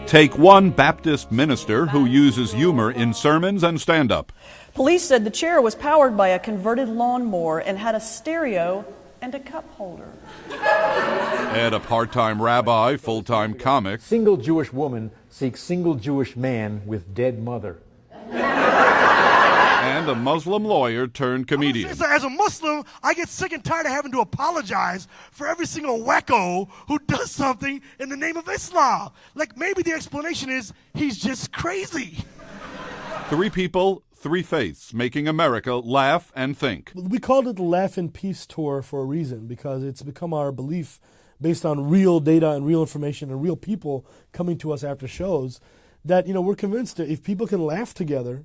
Take one Baptist minister who uses humor in sermons and stand-up. Police said the chair was powered by a converted lawnmower and had a stereo and a cup holder. And a part-time rabbi, full-time comic. Single Jewish woman seeks single Jewish man with dead mother. And a Muslim lawyer turned comedian. As a Muslim, I get sick and tired of having to apologize for every single wacko who does something in the name of Islam. Like, maybe the explanation is he's just crazy. Three people, three faiths, making America laugh and think. We called it the Laugh in Peace Tour for a reason, because it's become our belief based on real data and real information and real people coming to us after shows that, we're convinced that if people can laugh together,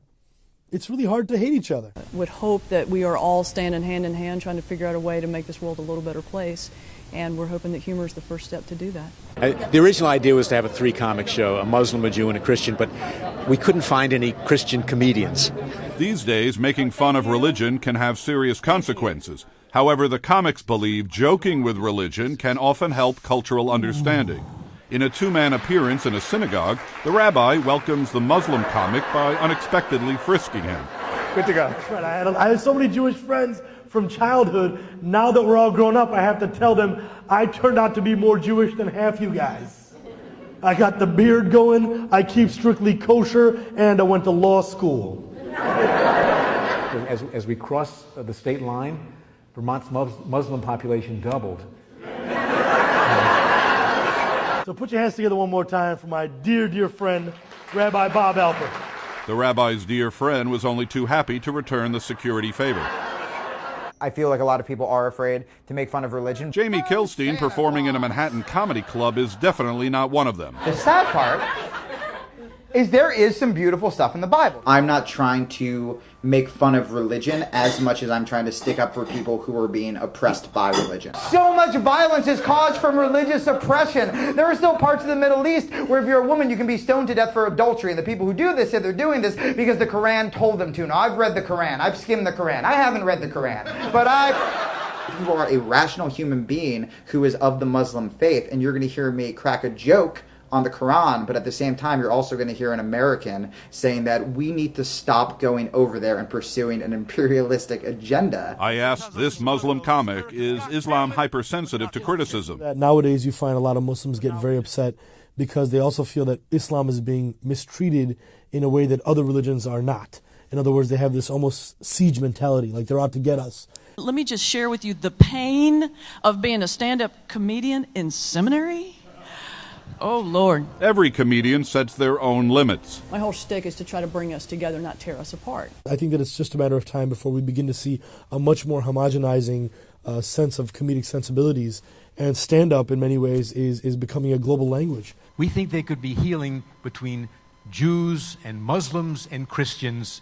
it's really hard to hate each other. Would hope that we are all standing hand in hand trying to figure out a way to make this world a little better place, and we're hoping that humor is the first step to do that. The original idea was to have a three-comic show, a Muslim, a Jew, and a Christian, but we couldn't find any Christian comedians. These days, making fun of religion can have serious consequences. However, the comics believe joking with religion can often help cultural understanding. In a two-man appearance in a synagogue, the rabbi welcomes the Muslim comic by unexpectedly frisking him. Good to go. That's right. I had so many Jewish friends from childhood. Now that we're all grown up, I have to tell them I turned out to be more Jewish than half you guys. I got the beard going, I keep strictly kosher, and I went to law school. As we cross the state line, Vermont's Muslim population doubled. So put your hands together one more time for my dear, dear friend, Rabbi Bob Alpert. The rabbi's dear friend was only too happy to return the security favor. I feel like a lot of people are afraid to make fun of religion. Jamie Kilstein, performing in a Manhattan comedy club, is definitely not one of them. The sad part is there is some beautiful stuff in the Bible. I'm not trying to make fun of religion as much as I'm trying to stick up for people who are being oppressed by religion. So much violence is caused from religious oppression. There are still parts of the Middle East where if you're a woman, you can be stoned to death for adultery. And the people who do this say they're doing this because the Quran told them to. Now, I've read the Quran. I've skimmed the Quran. I haven't read the Quran. But you are a rational human being who is of the Muslim faith, and you're going to hear me crack a joke on the Quran, but at the same time, you're also going to hear an American saying that we need to stop going over there and pursuing an imperialistic agenda. I asked this Muslim comic, is Islam hypersensitive to criticism? Nowadays, you find a lot of Muslims get very upset because they also feel that Islam is being mistreated in a way that other religions are not. In other words, they have this almost siege mentality, like they're out to get us. Let me just share with you the pain of being a stand-up comedian in seminary. Oh, Lord. Every comedian sets their own limits. My whole shtick is to try to bring us together, not tear us apart. I think that it's just a matter of time before we begin to see a much more homogenizing sense of comedic sensibilities. And stand-up, in many ways, is becoming a global language. We think there could be healing between Jews and Muslims and Christians.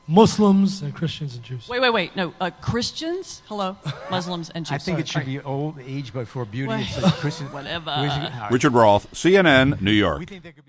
Muslims and Christians and Jews. Wait. No, Christians? Hello? Muslims and Jews. I think it should be old age before beauty. It's like Christian. Whatever. Richard Roth, CNN, New York. We think there could be